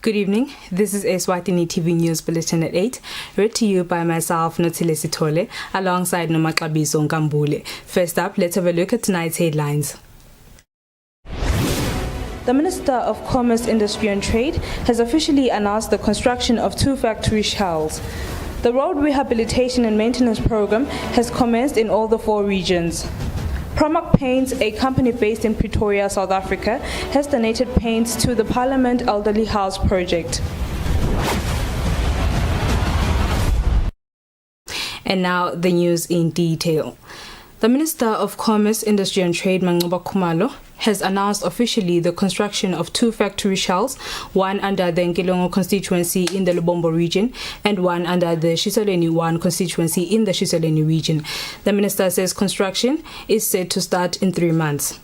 Good evening. This is Eswatini TV News Bulletin at 8, read to you by myself, Notile Sitole, alongside Nomakabizo Nkambule. First up, let's have a look at tonight's headlines. The Minister of Commerce, Industry and Trade has officially announced the construction of 2 factory shells. The road rehabilitation and maintenance program has commenced in all the 4 regions. Promac Paints, a company based in Pretoria, South Africa, has donated paints to the Parliament Elderly House project. And now the news in detail. The Minister of Commerce, Industry and Trade, Mangoba Khumalo, has announced officially the construction of 2 factory shells, one under the Nkilongo constituency in the Lubombo region and one under the Shiselweni 1 constituency in the Shiselweni region. The minister says construction is set to start in 3 months.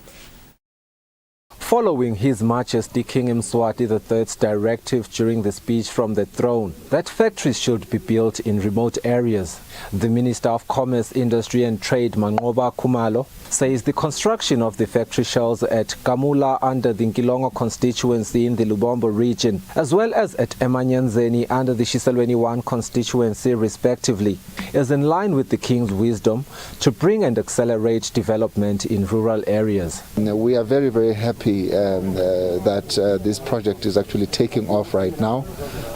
Following His Majesty King Mswati III's directive during the speech from the throne that factories should be built in remote areas, the Minister of Commerce, Industry and Trade, Mangoba Khumalo, says the construction of the factory shells at Kamula under the Nkilongo constituency in the Lubombo region, as well as at Emanyanzeni under the Shiselweni 1 constituency respectively, is in line with the King's wisdom to bring and accelerate development in rural areas. We are very, very happy that this project is actually taking off right now,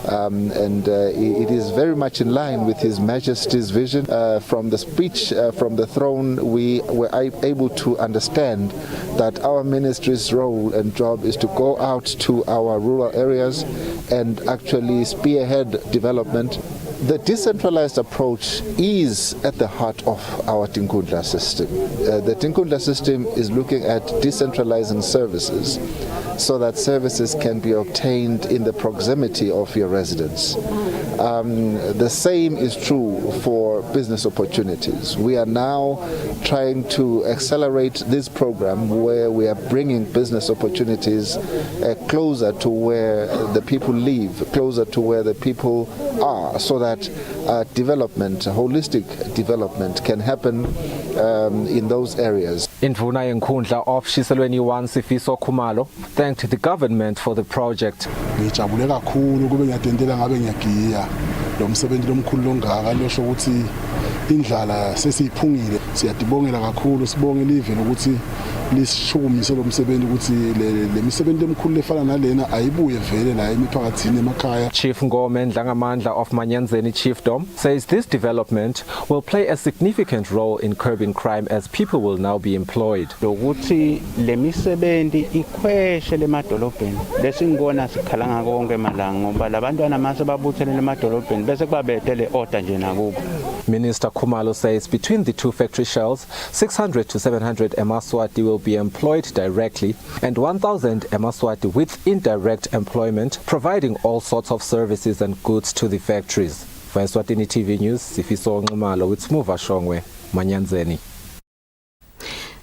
and it is very much in line with His Majesty's vision. From the speech from the throne, we were able to understand that our ministry's role and job is to go out to our rural areas and actually spearhead development. The decentralized approach is at the heart of our Tinkundla system. The Tinkundla system is looking at decentralizing services so that services can be obtained in the proximity of your residents. The same is true for business opportunities. We are now trying to accelerate this program where we are bringing business opportunities closer to where the people live, closer to where the people are, so that development, holistic development can happen in those areas. Indvuna yenkundla of Shiselweni 1 Sifiso Khumalo thanked the government for the project. Ngijabule kakhulu kube ngiyadendela ngabe ngiyagiya lo msebenzi lomkhulu longaka losho ukuthi indlala sesiyiphungile. Siyadibongela kakhulu, sibonge live ukuthi lishukumise lo msebenzi ukuthi le misebenzi emkhulu lefana nalena ayibuye vele la emiphakathini emakhaya. Chief Ngome Ndlangamandla of Manyanzeni Chiefdom says this development will play a significant role in curbing crime as people will now be employed. Ukuthi le misebenzi ikhweshe lemadolobheni lesingona sikhalanga konke malanga ngoba labantwana mase babuthele lemadolobheni bese kubabethele order nje nakubo. Minister Khumalo says between the 2 factory shells, 600 to 700 Eswatini will be employed directly and 1,000 Eswatini with indirect employment, providing all sorts of services and goods to the factories. For Eswatini TV News, Sifiso Ngumalo with Smuva Shongwe, Manyanzeni.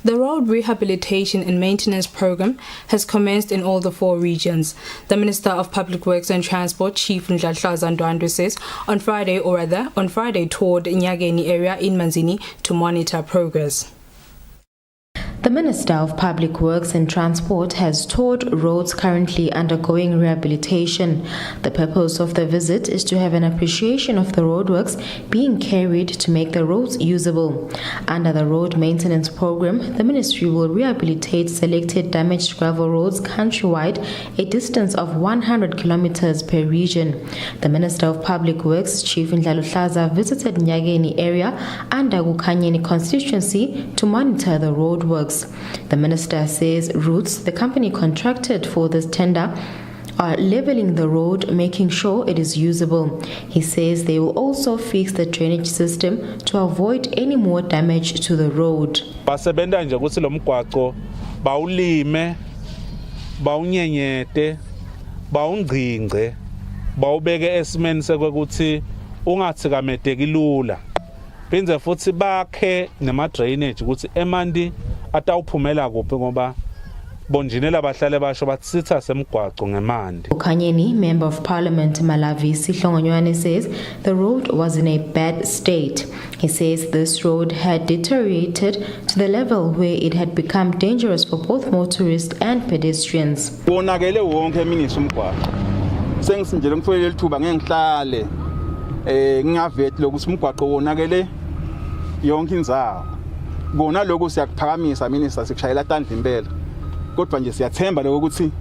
The road rehabilitation and maintenance program has commenced in all the 4 regions. The Minister of Public Works and Transport, Chief Ndlahlaza Ndwandwe, says on Friday toured Nyageni area in Manzini to monitor progress. The Minister of Public Works and Transport has toured roads currently undergoing rehabilitation. The purpose of the visit is to have an appreciation of the roadworks being carried to make the roads usable. Under the road maintenance program, the ministry will rehabilitate selected damaged gravel roads countrywide, a distance of 100 kilometers per region. The Minister of Public Works, Chief Ndlahlaza, visited Nyageni area under Kukhanyeni constituency to monitor the roadworks. The minister says routes the company contracted for this tender are leveling the road, making sure it is usable. He says they will also fix the drainage system to avoid any more damage to the road. Basebenda nje ukuthi lo mgwaqo bawulime, bawunyenyete, bawungcince, bawubeke esimeni sekuthi ungathikamedeki lula. Benze futhi bakhe nema drainage ukuthi emanti atawuphumela kuphi ngoba bonjinela bahlale basho bathi sitha semgwaqo ngemandi. Ukanyeni, Member of Parliament Malavi Sihlongonywane, says the road was in a bad state. He says this road had deteriorated to the level where it had become dangerous for both motorists and pedestrians. Wonakele wonke mina umgwaqo. sengisindlela umtholele lithuba ngeke ngihlale ngingavethi lokuthi umgwaqo wonakele yonke indzawo kona lokho siyakuphakamisa minister sikushayela tandla impela kodwa nje siyathemba lokho ukuthi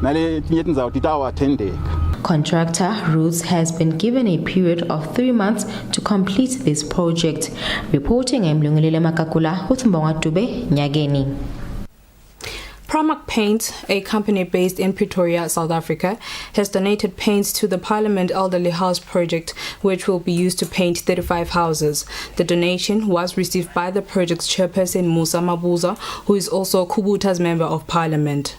nale tinye indzawo titawathendeka. Contractor Roots has been given a period of 3 months to complete this project. Reporting Mlungelele Makakula, Uthmbonga Dube, Nyageni. Promac Paint, a company based in Pretoria, South Africa, has donated paints to the Parliament Elderly House project, which will be used to paint 35 houses. The donation was received by the project's chairperson Musa Mabuza, who is also Kubuta's Member of Parliament.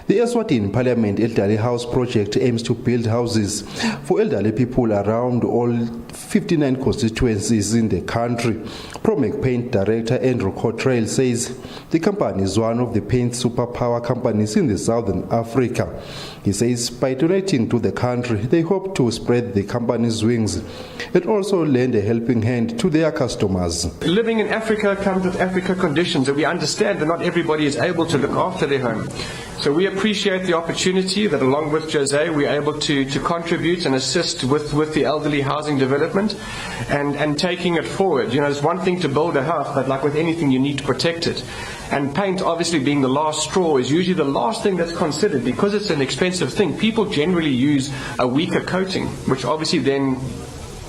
The Eswatini Parliament Elderly House project aims to build houses for elderly people around all 59 constituencies in the country. Promac Paint Director Andrew Cottrell says the company is one of the paint superpower companies in the Southern Africa. He says by donating to the country, they hope to spread the company's wings and also lend a helping hand to their customers. Living in Africa comes with Africa conditions, and we understand that not everybody is able to look after their home. So we appreciate the opportunity that along with Jose we're able to contribute and assist with the elderly housing development and taking it forward. You know, it's one thing to build a house, but like with anything you need to protect it. And paint obviously being the last straw is usually the last thing that's considered because it's an expensive thing. People generally use a weaker coating, which obviously then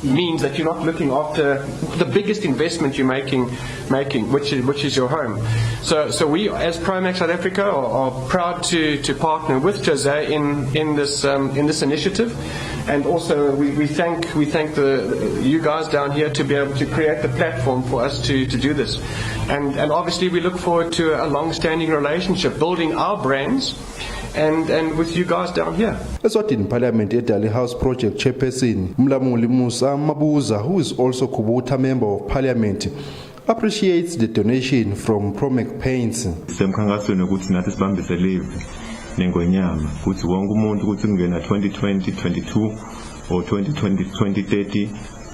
means that you're not looking after the biggest investment you're making, which is your home. So we, as Promac South Africa, are proud to partner with Jose in this initiative, and also we thank you guys down here to be able to create the platform for us to do this, and obviously we look forward to a long-standing relationship, building our brands. And with you guys down here. Eswatini Parliament Elderly House Project Chairperson Mlamuli Musa Mabuza, who is also Kubuta Member of Parliament, appreciates the donation from Promac Paints. Semkhangasweni ukuthi nathi sibambise live nengonyama ukuthi wonke umuntu ukuthi ngena 2020 22 or 2020 2030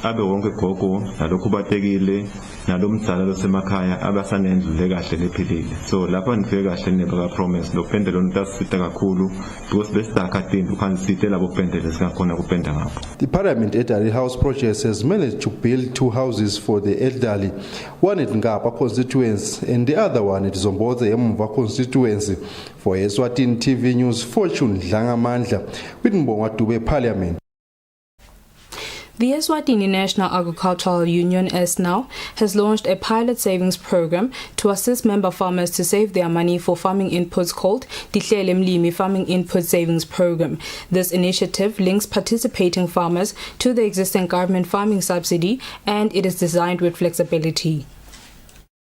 abe wonke gogo nalokho batekile nalomdala losemakhaya abasanendlule kahle lephilile. So lapha nifike kahle nebaka promise lo pendelo ntasita kakhulu because besaka tindu khanisite labo pendele singakhona kupenda ngapho. The Parliament Elderly House project has managed to build 2 houses for the elderly, one at Ngapa constituency and the other one at Zomboze Emva constituency. For Eswatini TV News, Fortune Dlangamandla with Mbonga Dube Parliament. The Eswatini National Agricultural Union (SNAU) has launched a pilot savings program to assist member farmers to save their money for farming inputs called Dihlele Mlimi Farming Input Savings Program. This initiative links participating farmers to the existing government farming subsidy, and it is designed with flexibility.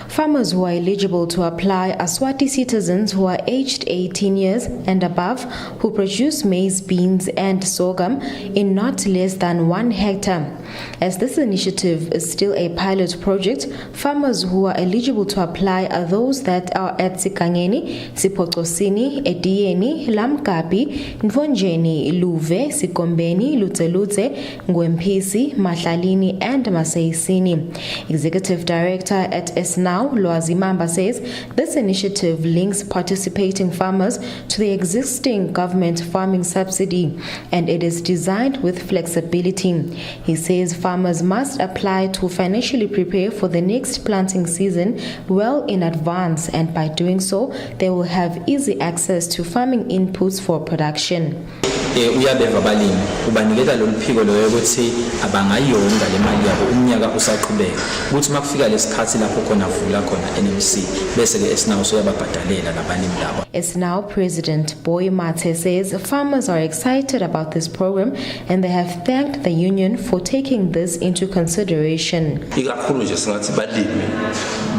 Farmers who are eligible to apply are Swati citizens who are aged 18 years and above who produce maize, beans and sorghum in not less than 1 hectare. As this initiative is still a pilot project, farmers who are eligible to apply are those that are at Sikangeni, Sipochosini, Edieni, Lamkapi, Nvonjeni, Luve, Sikombeni, Lutselutse, Ngwempisi, Mahlalini and Masaisini. Executive Director at SNAU, Loazimamba, says this initiative links participating farmers to the existing government farming subsidy and it is designed with flexibility. He says farmers must apply to financially prepare for the next planting season well in advance, and by doing so they will have easy access to farming inputs for production. Uyabeva abalimi ubanikeza lo mphiko lo ukuthi abangayonga le mali yabo umnyaka usaqhubeka ukuthi makufika lesikhathi lapho khona vula khona NMC bese ke SNAU soyababhadalela labalimi labo. SNAU President Boy Mate says farmers are excited about this program and they have thanked the union for taking this into consideration. Ikakhulu nje singathi balimi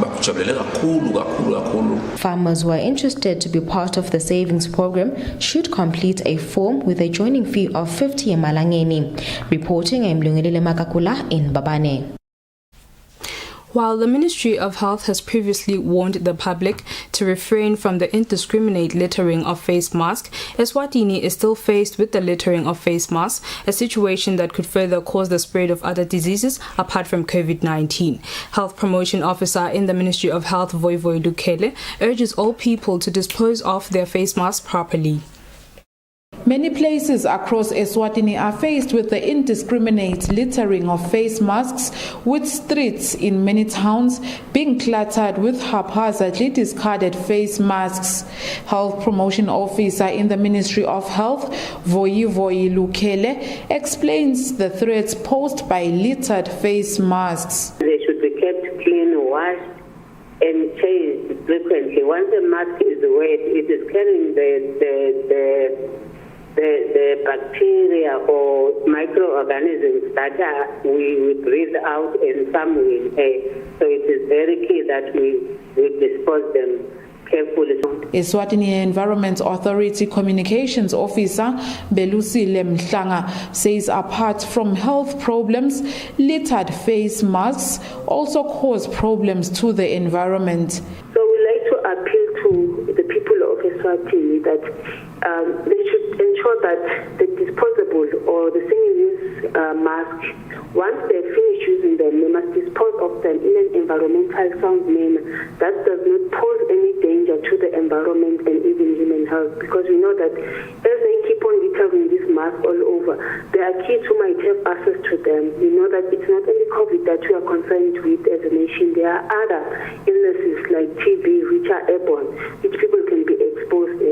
bakujabulele kakhulu. Farmers who are interested to be part of the savings program should complete a form with a joining fee of 50 emalangeni. Reporting, I'm Mlungelele Makakula in Babane. While the Ministry of Health has previously warned the public to refrain from the indiscriminate littering of face masks, Eswatini is still faced with the littering of face masks, a situation that could further cause the spread of other diseases apart from COVID-19. Health Promotion Officer in the Ministry of Health, Voivoy Lukele, urges all people to dispose of their face masks properly. Many places across Eswatini are faced with the indiscriminate littering of face masks, with streets in many towns being cluttered with haphazardly discarded face masks. Health Promotion Officer in the Ministry of Health, Voyi Lukele, explains the threats posed by littered face masks. They should be kept clean, washed and changed frequently. Once a mask is wet, it is carrying the bacteria or microorganisms that we breathe out and some we inhale. So it is very key that we dispose them carefully. Eswatini Environment Authority Communications Officer Belusile Mhlanga says apart from health problems, littered face masks also cause problems to the environment. So we like to appeal to the people of Eswatini that they should ensure that the disposable or the single-use mask, once they're finished using them, they must dispose of them in an environmental sound manner that does not pose any danger to the environment and even human health. Because we know that as they keep on littering this mask all over, there are kids who might have access to them. We know that it's not only COVID that we are concerned with as a nation. There are other illnesses like TB which are airborne, which people can be exposed to.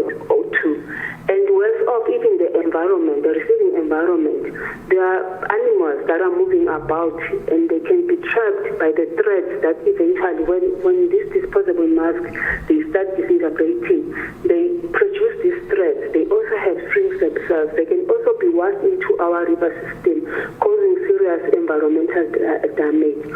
And worse off, even the environment, the receiving environment, there are animals that are moving about and they can be trapped by the threats that eventually when this disposable mask, they start disintegrating, they produce these threats. They also have strings themselves. They can also be washed into our river system, causing serious environmental damage.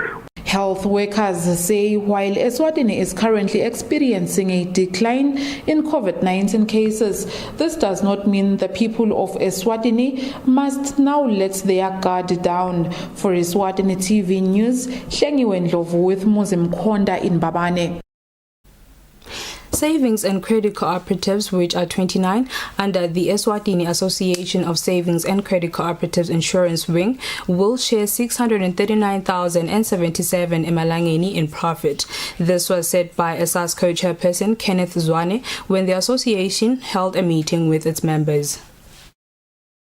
Health workers say while Eswatini is currently experiencing a decline in COVID-19 cases, this does not mean the people of Eswatini must now let their guard down. For Eswatini TV News, Hlengiwe Ndlovu with Muzim Konda in Babane. Savings and credit cooperatives, which are 29 under the Eswatini Association of Savings and Credit Cooperatives Insurance Wing, will share 639,077 emalangeni in profit. This was said by SASCO chairperson Kenneth Zwane when the association held a meeting with its members.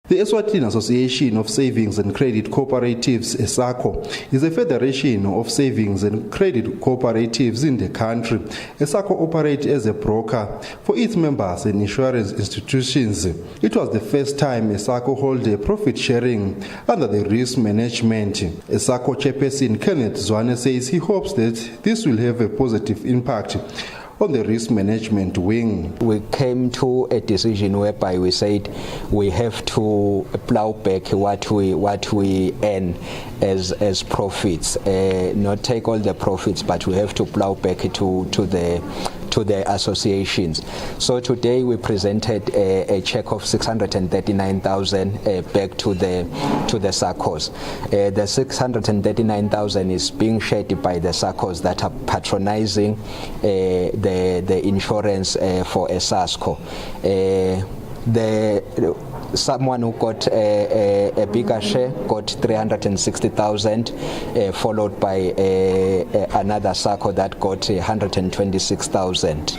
The Eswatini Association of Savings and Credit Cooperatives, ESACO, is a federation of savings and credit cooperatives in the country. ESACO operates as a broker for its members and insurance institutions. It was the first time ESACO held a profit sharing under the risk management. ESACO chairperson Kenneth Zwane says he hopes that this will have a positive impact on the risk management wing. We came to a decision whereby we said we have to plow back what we earn as profits, not take all the profits, but we have to plow back to the associations. So today we presented a check of 639,000 back to the SACCOs. The 639,000 is being shared by the SACCOs that are patronizing the insurance for a SASCO. Someone who got a bigger share got 360,000, followed by another SACCO that got 126,000.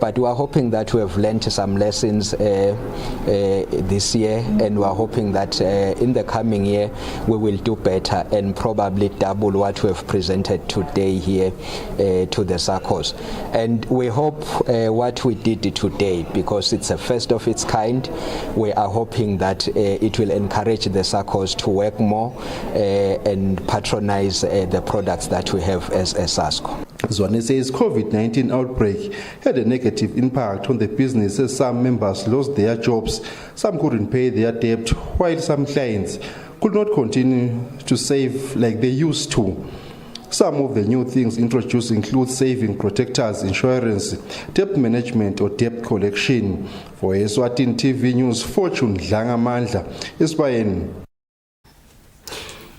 But we are hoping that we have learned some lessons this year, and we are hoping that in the coming year we will do better and probably double what we have presented today here to the SACCOs. And we hope what we did today, because it's a first of its kind, we are hoping that it will encourage the SACCOs to work more and patronize the products that we have as a SASCO. Zwane says COVID-19 outbreak had a negative impact on the business as some members lost their jobs, some couldn't pay their debt, while some clients could not continue to save like they used to. Some of the new things introduced include saving protectors, insurance, debt management or debt collection. For Eswatini TV News, Fortune Dlangamandla, Eswatini.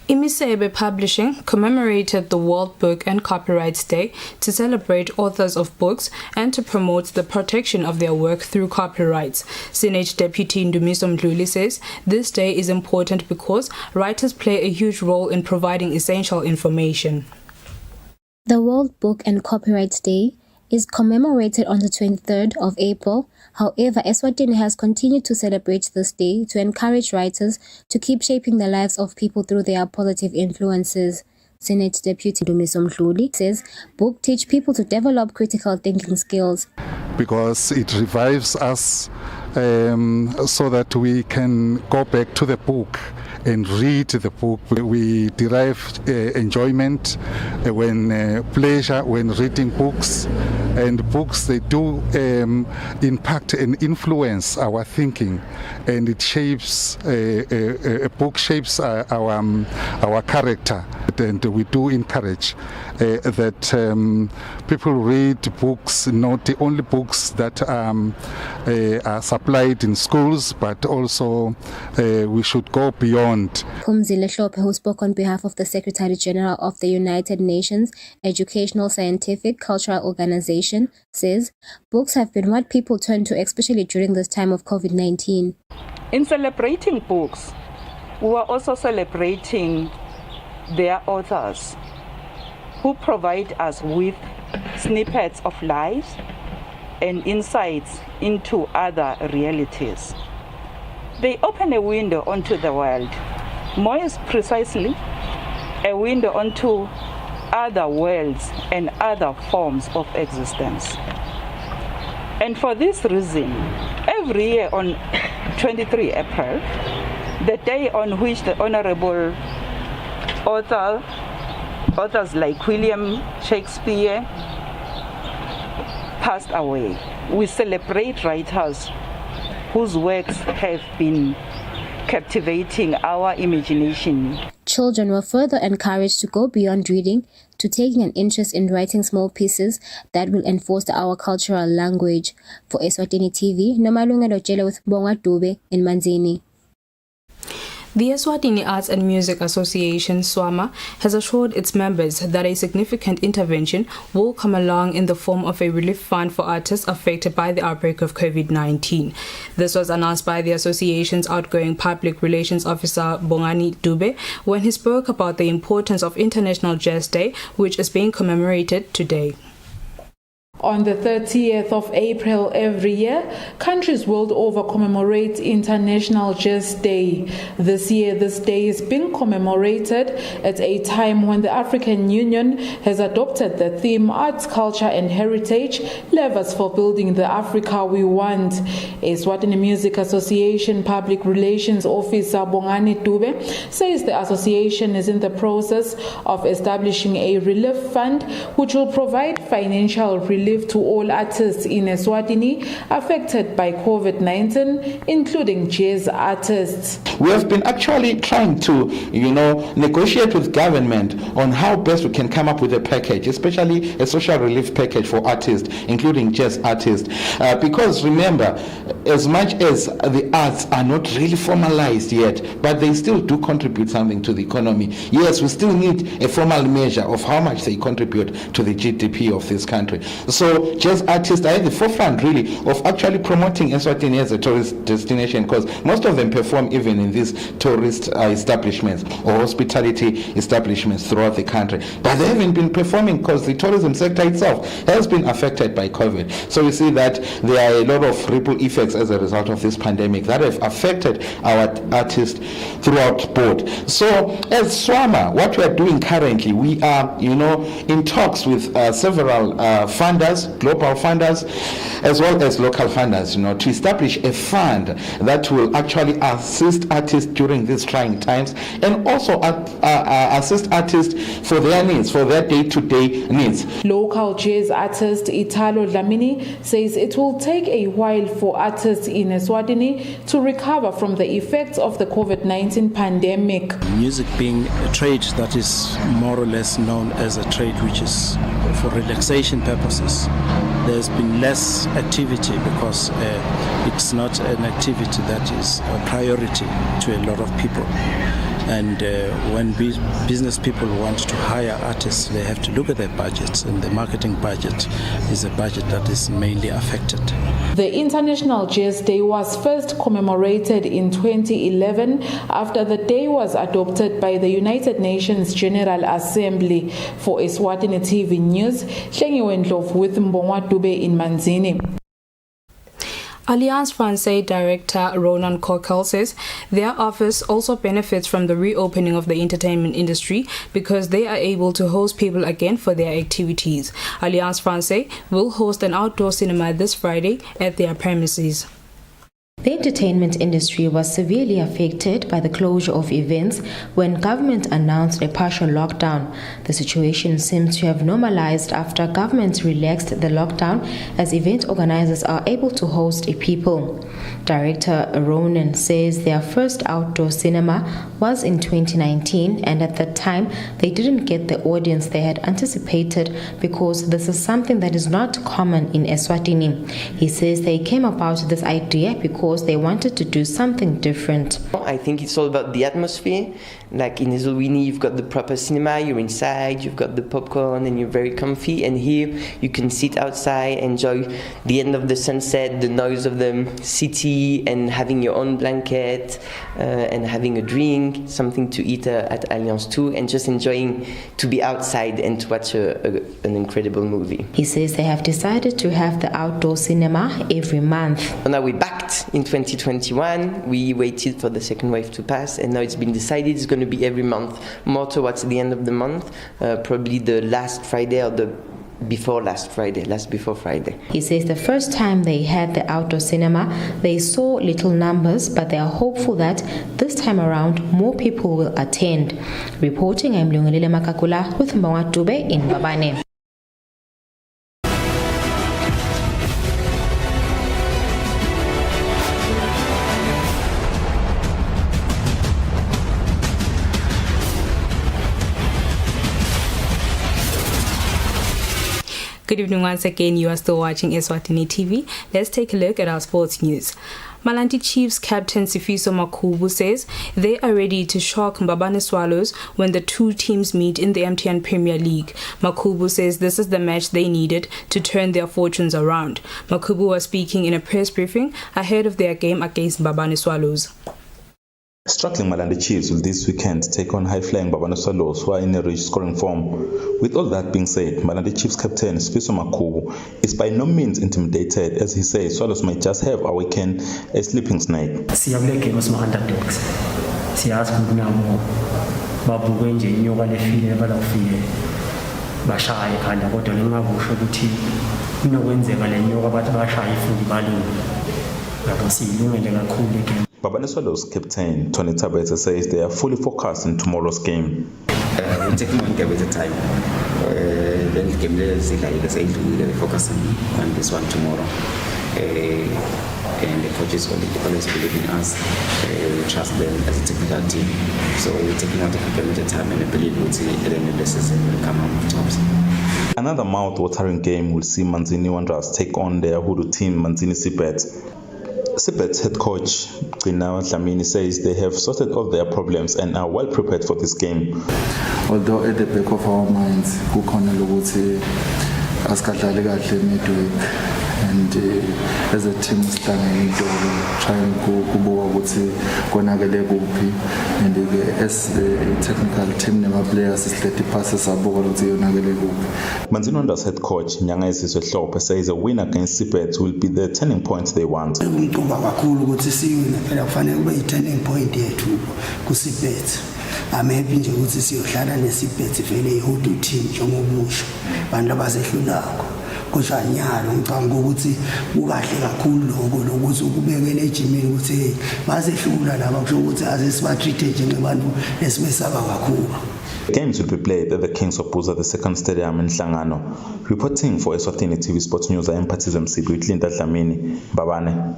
Imisebe Publishing commemorated the World Book and Copyright Day to celebrate authors of books and to promote the protection of their work through copyrights. Senate Deputy Ndumiso Mdluli says this day is important because writers play a huge role in providing essential information. The World Book and Copyright Day is commemorated on the 23rd of April. However, Eswatini has continued to celebrate this day to encourage writers to keep shaping the lives of people through their positive influences. Senate Deputy Dumiso Mhluli says books teach people to develop critical thinking skills. Because it revives us so that we can go back to the book and read the book. We derive enjoyment pleasure when reading books, and books, they do impact and influence our thinking, and it shapes a book shapes our character. And we do encourage that people read books, not the only books that are supplied in schools, but also we should go beyond. Phumzile Hlophe, who spoke on behalf of the Secretary General of the United Nations Educational, Scientific, Cultural Organization, says books have been what people turn to, especially during this time of COVID-19. In celebrating books, we are also celebrating their authors who provide us with snippets of lives and insights into other realities. They open a window onto the world, more precisely, a window onto other worlds and other forms of existence. And for this reason, every year on 23 April, the day on which the Honorable authors like William Shakespeare passed away, we celebrate writers whose works have been captivating our imagination. Children were further encouraged to go beyond reading to taking an interest in writing small pieces that will enforce our cultural language. For Eswatini TV, Nomalungelo Jele with Bonga Dube in Manzini. The Eswatini Arts and Music Association, Swama, has assured its members that a significant intervention will come along in the form of a relief fund for artists affected by the outbreak of COVID-19. This was announced by the association's outgoing public relations officer, Bongani Dube, when he spoke about the importance of International Jazz Day, which is being commemorated today. On the 30th of April every year, countries world over commemorate International Jazz Day. This year, this day is being commemorated at a time when the African Union has adopted the theme Arts, Culture and Heritage, Levers for Building the Africa We Want. Eswatini Music Association Public Relations Officer Bongani Dube says the association is in the process of establishing a relief fund which will provide financial relief to all artists in Eswatini affected by COVID-19, including jazz artists. We have been actually trying to, negotiate with government on how best we can come up with a package, especially a social relief package for artists, including jazz artists. Because remember, as much as the arts are not really formalized yet, but they still do contribute something to the economy. Yes, we still need a formal measure of how much they contribute to the GDP of this country. So jazz artists are at the forefront really of actually promoting Eswatini as a tourist destination, because most of them perform even in these tourist establishments or hospitality establishments throughout the country. But they haven't been performing because the tourism sector itself has been affected by COVID. So we see that there are a lot of ripple effects as a result of this pandemic that have affected our artists throughout board. So as Swama, what we are doing currently, we are in talks with several funders, global funders, as well as local funders, to establish a fund that will actually assist artists during these trying times, and also assist artists for their needs, for their day-to-day needs. Local jazz artist Italo Dlamini says it will take a while for artists in Eswatini to recover from the effects of the COVID-19 pandemic. Music being a trade that is more or less known as a trade which is for relaxation purposes, there's been less activity because it's not an activity that is a priority to a lot of people. And when business people want to hire artists, they have to look at their budgets, and the marketing budget is a budget that is mainly affected. The International Jazz Day was first commemorated in 2011 after the day was adopted by the United Nations General Assembly. For Eswatini TV News, Hlengiwe Ndlovu with Mbongwa Dube in Manzini. Alliance Francaise Director Ronan Coquel says their office also benefits from the reopening of the entertainment industry because they are able to host people again for their activities. Alliance Francaise will host an outdoor cinema this Friday at their premises. The entertainment industry was severely affected by the closure of events when government announced a partial lockdown. The situation seems to have normalized after government relaxed the lockdown as event organizers are able to host people. Director Ronan says their first outdoor cinema was in 2019, and at that time they didn't get the audience they had anticipated because this is something that is not common in Eswatini. He says they came about this idea because they wanted to do something different. I think it's all about the atmosphere. Like in Eswatini, you've got the proper cinema, you're inside, you've got the popcorn and you're very comfy. And here you can sit outside, enjoy the end of the sunset, the noise of the city, and having your own blanket and having a drink, something to eat at Alliance 2, and just enjoying to be outside and to watch an incredible movie. He says they have decided to have the outdoor cinema every month. Now we backed in 2021, we waited for the second wave to pass, and now it's been decided it's going to be every month, more towards the end of the month, probably the last Friday or the before Friday. He says the first time they had the outdoor cinema, they saw little numbers, but they are hopeful that this time around more people will attend. Reporting, I'm Lungelile Makakula with Mbongwa Dube in Babane. Good evening once again. You are still watching Eswatini TV. Let's take a look at our sports news. Malandi Chiefs captain Sifiso Makubu says they are ready to shock Mbabane Swallows when the two teams meet in the MTN Premier League. Makubu says this is the match they needed to turn their fortunes around. Makubu was speaking in a press briefing ahead of their game against Mbabane Swallows. Struggling Malandi Chiefs will this weekend take on high-flying Mbabane Swallows, who are in a rich scoring form. With all that being said, Malandi Chiefs captain Sifiso Makubu is by no means intimidated, as he says Swallows might just have awakened a sleeping snake. Siyabule game underdogs. Siyazi kunamo babuke nje inyoka lefile balafile bashaya ekhanda kodwa lengakusho ukuthi kunokwenzeka lenyoka bathi bashaya ifundi balini. Lapho siyilungele kakhulu game. Mbabane Swallows captain Tony Tabete says they are fully focused on tomorrow's game. We're taking one game at a time. Then the game we're focusing on this one tomorrow. And the coaches always believe in us. We trust them as a technical team. So we're taking one game at a time, and I believe we'll see at the end of the season we'll come out on top. Another mouth-watering game will see Manzini Wanderers take on their Hudu team Manzini Sipet. Sipet's head coach Gcina Dlamini says they have sorted out their problems and are well prepared for this game. Although at the back of our minds, kukhona lokuthi asikadlali kahle midweek, and as a team sihlangene idolo trying kubuka ukuthi konakele kuphi, and as a technical team nema-players sihleti phasi sabuka ukuthi yonakele kuphi. Manzini Wanderers head coach Nyangayisiswe Hlophe says a win against Sipet will be the turning point they want. Kakhulu ukuthi siwine phela kufanele kube yi-turning point yethu kuSipet. I'm happy nje ukuthi siyohlala neSipet vele iHudu team njengobusho bantu abasehlulako. Kusha nyalo ngicanga ukuthi kukahle kakhulu lokho lokuthi ukubekele ejimini ukuthi basehlula laba kusho ukuthi asesibatreat njengabantu lesibesaba kakhulu. Games will be played at the Kings of Buza, the second stadium in Hlangano. Reporting for Eswatini TV Sports News, I am Patiz Msibi with Linda Dlamini, Babane.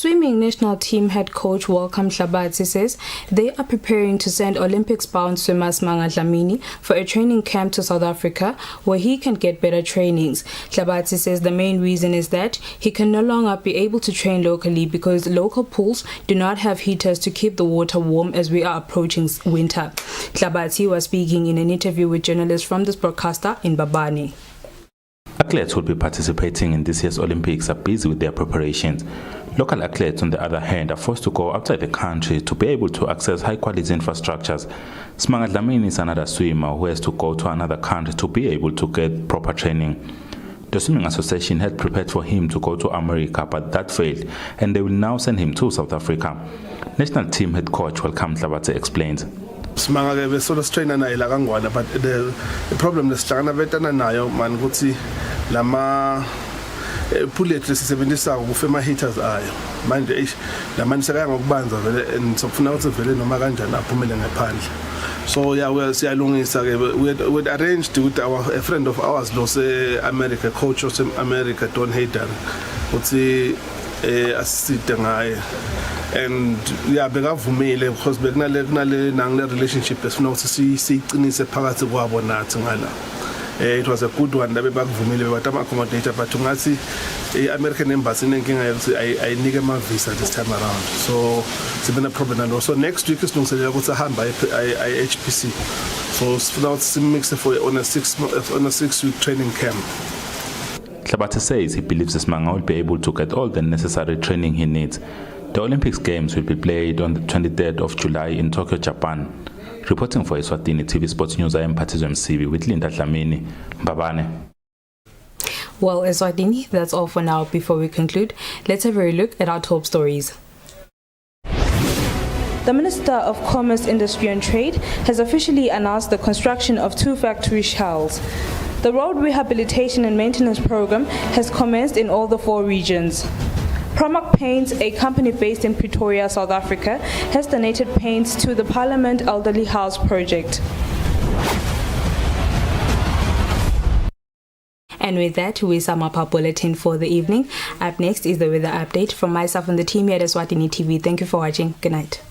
swimming national team head coach Welcome Hlabatsi says they are preparing to send Olympics-bound swimmer Smanga Dlamini for a training camp to South Africa where he can get better trainings. Hlabatsi says the main reason is that he can no longer be able to train locally because local pools do not have heaters to keep the water warm as we are approaching winter. Hlabatsi was speaking in an interview with journalists from this broadcaster in Babani. Athletes who will be participating in this year's Olympics are busy with their preparations. Local athletes, on the other hand, are forced to go outside the country to be able to access high-quality infrastructures. Smanga Dlamini is another swimmer who has to go to another country to be able to get proper training. The Swimming Association had prepared for him to go to America, but that failed, and they will now send him to South Africa. National team head coach Welcome Hlabatsi explains. Simanga ke solo strainer naye la kangwana, but the problem lesihlangana betana nayo man ukuthi lama bullet lesisebenzisa ukufema heaters ayo manje la manje sekaya ngokubanza vele and sokufuna ukuthi vele noma kanjani aphumele ngaphandle. So yeah, we siyalungisa ke we arranged with a friend of ours lo se America, coach of America, Don Hayden, uthi asisite ngaye. And yeah, bekavumile because bekunale nang relationship esifuna ukuthi siyiqinise phakathi kwabo nathi ngala. It was a good one that bekavumile but ama accommodator but ngathi American embassy nenkinga yokuthi ayinike ama visa this time around. So sibena problem and also next week isilungiselela ukuthi ahamba HPC. So sifuna ukuthi simixe for on a 6-week training camp. Hlabatsi says he believes Smanga will be able to get all the necessary training he needs. The Olympics Games will be played on the 23rd of July in Tokyo, Japan. Reporting for Eswatini TV Sports News, I am Patizo MCV with Linda Dlamini, Mbabane. Well, Eswatini, that's all for now. Before we conclude, let's have a look at our top stories. The Minister of Commerce, Industry and Trade has officially announced the construction of 2 factory shells. The road rehabilitation and maintenance program has commenced in all the 4 regions. Promac Paints, a company based in Pretoria, South Africa, has donated paints to the Parliament Elderly House project. And with that, we sum up our bulletin for the evening. Up next is the weather update from myself and the team here at Eswatini TV. Thank you for watching. Good night.